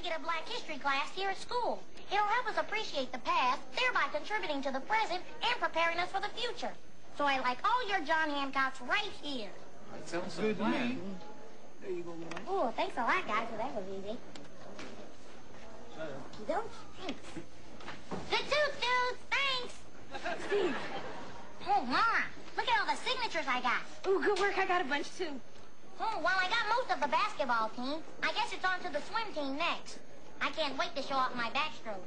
to get a Black History class here at school. It'll help us appreciate the past, thereby contributing to the present and preparing us for the future. So I like all your John Hancocks right here. That sounds good to me. There you go, man. Oh, thanks a lot, guys. Well, that was easy. Don't thanks. Good tooth, dudes. Thanks. Steve. Oh, Mara, look at all the signatures I got. Ooh, good work. I got a bunch, too. Oh, well, I got most of the basketball team. I guess it's on to the swim team next. I can't wait to show off my backstroke.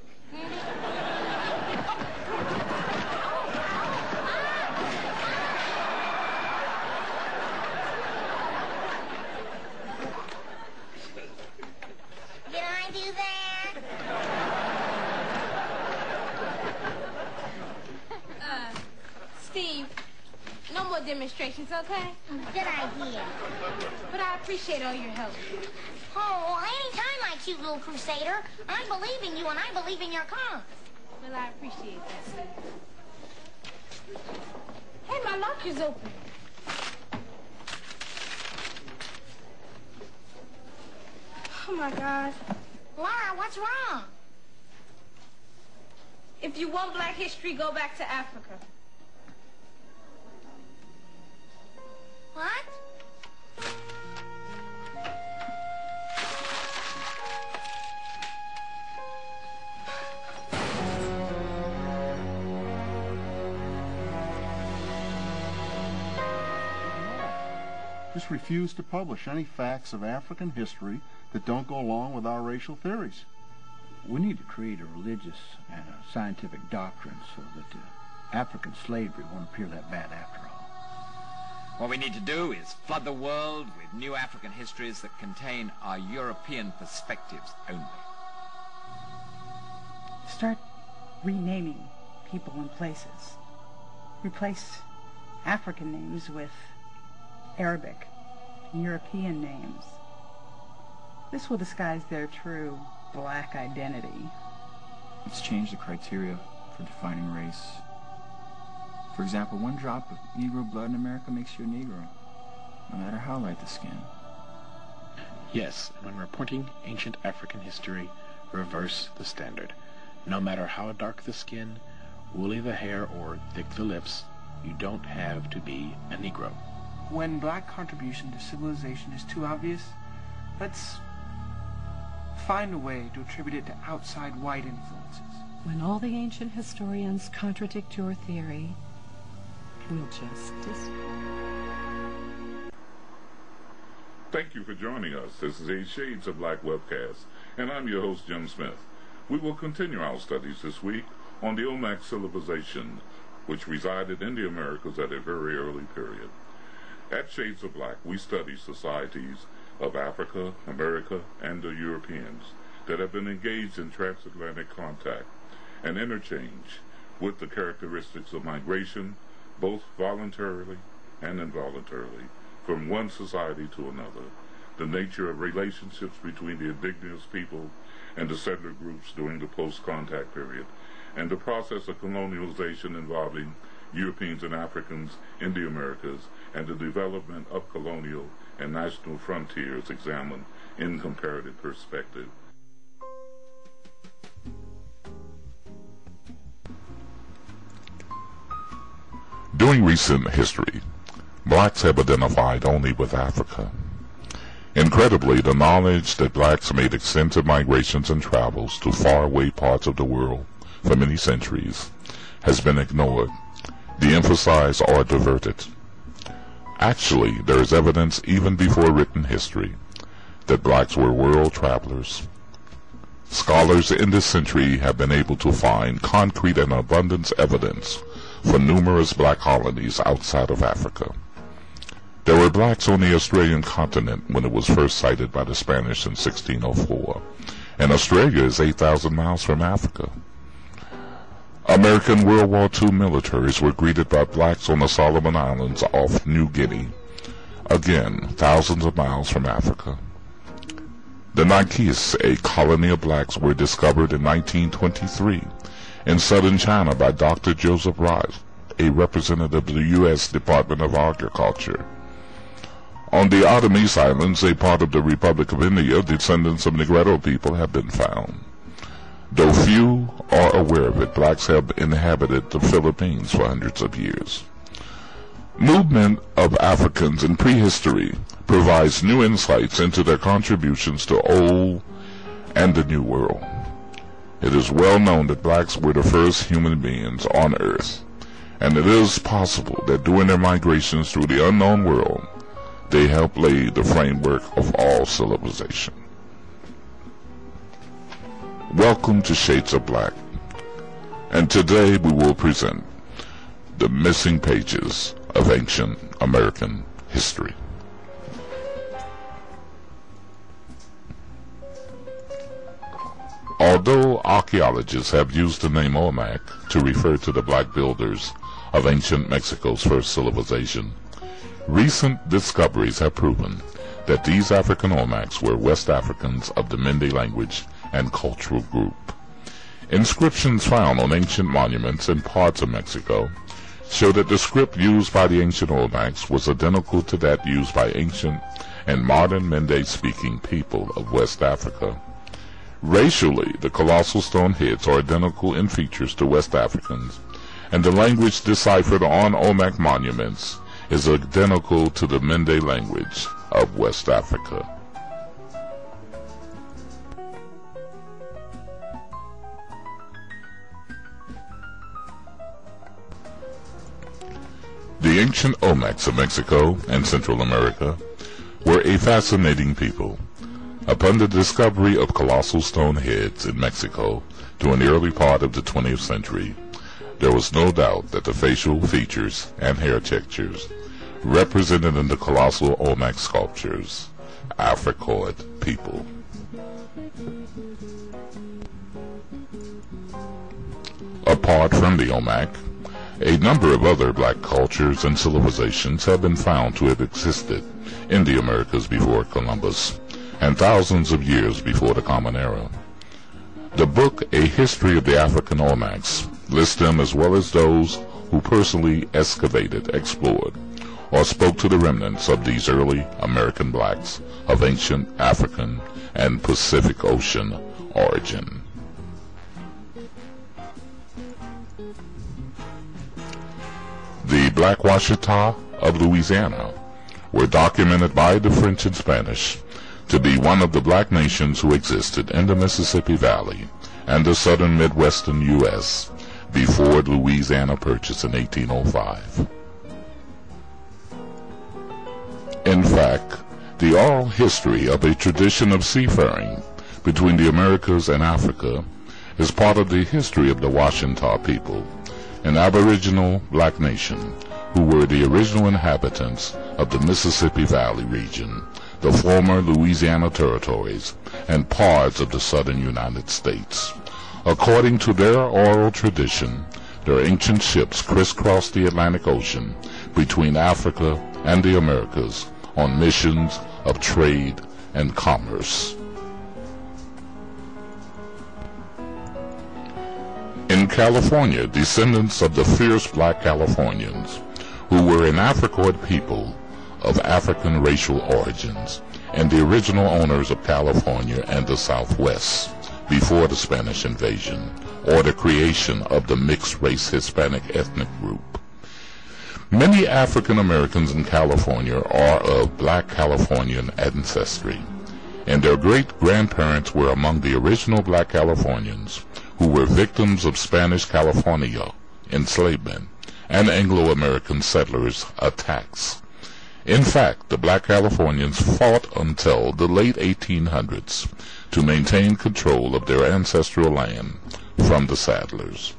Did I do that? Steve, no more demonstrations, okay? Good idea. But I appreciate all your help. Oh, anytime, my cute little crusader. I believe in you, and I believe in your cause. Well, I appreciate that, Steve. Hey, my locker's open. Oh, my God. Laura, what's wrong? If you want Black history, go back to Africa. What? Just refuse to publish any facts of African history that don't go along with our racial theories. We need to create a religious and a scientific doctrine so that African slavery won't appear that bad after all. What we need to do is flood the world with new African histories that contain our European perspectives only. Start renaming people and places. Replace African names with Arabic and European names. This will disguise their true black identity. Let's change the criteria for defining race. For example, 1 drop of Negro blood in America makes you a Negro, no matter how light the skin. Yes, when reporting ancient African history, reverse the standard. No matter how dark the skin, woolly the hair, or thick the lips, you don't have to be a Negro. When black contribution to civilization is too obvious, let's find a way to attribute it to outside white influences. When all the ancient historians contradict your theory, we'll just Thank you for joining us. This is a Shades of Black webcast, and I'm your host, Jim Smith. We will continue our studies this week on the Olmec civilization, which resided in the Americas at a very early period. At Shades of Black, we study societies of Africa, America, and the Europeans that have been engaged in transatlantic contact and interchange with the characteristics of migration, both voluntarily and involuntarily, from one society to another, the nature of relationships between the indigenous people and the settler groups during the post-contact period, and the process of colonialization involving Europeans and Africans in the Americas, and the development of colonial and national frontiers examined in comparative perspective. During recent history, blacks have identified only with Africa. Incredibly, the knowledge that blacks made extensive migrations and travels to faraway parts of the world for many centuries has been ignored, de-emphasized, or diverted. Actually, there is evidence even before written history that blacks were world travelers. Scholars in this century have been able to find concrete and abundant evidence for numerous black colonies outside of Africa. There were blacks on the Australian continent when it was first sighted by the Spanish in 1604, and Australia is 8,000 miles from Africa. American World War II militaries were greeted by blacks on the Solomon Islands off New Guinea, again thousands of miles from Africa. The Nikes, a colony of blacks, were discovered in 1923 in southern China by Dr. Joseph Rice, a representative of the U.S. Department of Agriculture. On the Artemis Islands, a part of the Republic of India, descendants of Negro people have been found. Though few are aware of it, blacks have inhabited the Philippines for hundreds of years. Movement of Africans in prehistory provides new insights into their contributions to Old and the New World. It is well known that blacks were the first human beings on Earth, and it is possible that during their migrations through the unknown world, they helped lay the framework of all civilization. Welcome to Shades of Black, and today we will present the missing pages of ancient American history. Although archaeologists have used the name Olmec to refer to the black builders of ancient Mexico's first civilization, recent discoveries have proven that these African Olmecs were West Africans of the Mende language and cultural group. Inscriptions found on ancient monuments in parts of Mexico show that the script used by the ancient Olmecs was identical to that used by ancient and modern Mende-speaking people of West Africa. Racially, the colossal stone heads are identical in features to West Africans, and the language deciphered on Olmec monuments is identical to the Mende language of West Africa. The ancient Olmecs of Mexico and Central America were a fascinating people. Upon the discovery of colossal stone heads in Mexico during the early part of the 20th century, there was no doubt that the facial features and hair textures represented in the colossal Olmec sculptures Africoid people. Apart from the Olmec, a number of other black cultures and civilizations have been found to have existed in the Americas before Columbus and thousands of years before the Common Era. The book A History of the African Olmecs lists them as well as those who personally excavated, explored, or spoke to the remnants of these early American blacks of ancient African and Pacific Ocean origin. The Black Washita of Louisiana were documented by the French and Spanish to be one of the black nations who existed in the Mississippi Valley and the southern Midwestern U.S. before Louisiana Purchase in 1805. In fact, the oral history of a tradition of seafaring between the Americas and Africa is part of the history of the Washita people, an aboriginal black nation who were the original inhabitants of the Mississippi Valley region, the former Louisiana territories, and parts of the southern United States. According to their oral tradition, their ancient ships crisscrossed the Atlantic Ocean between Africa and the Americas on missions of trade and commerce. In California, descendants of the fierce black Californians, who were an Africoid people of African racial origins and the original owners of California and the Southwest before the Spanish invasion or the creation of the mixed-race Hispanic ethnic group. Many African Americans in California are of black Californian ancestry, and their great-grandparents were among the original black Californians who were victims of Spanish California enslavement and Anglo-American settlers' attacks. In fact, the black Californians fought until the late 1800s to maintain control of their ancestral land from the settlers.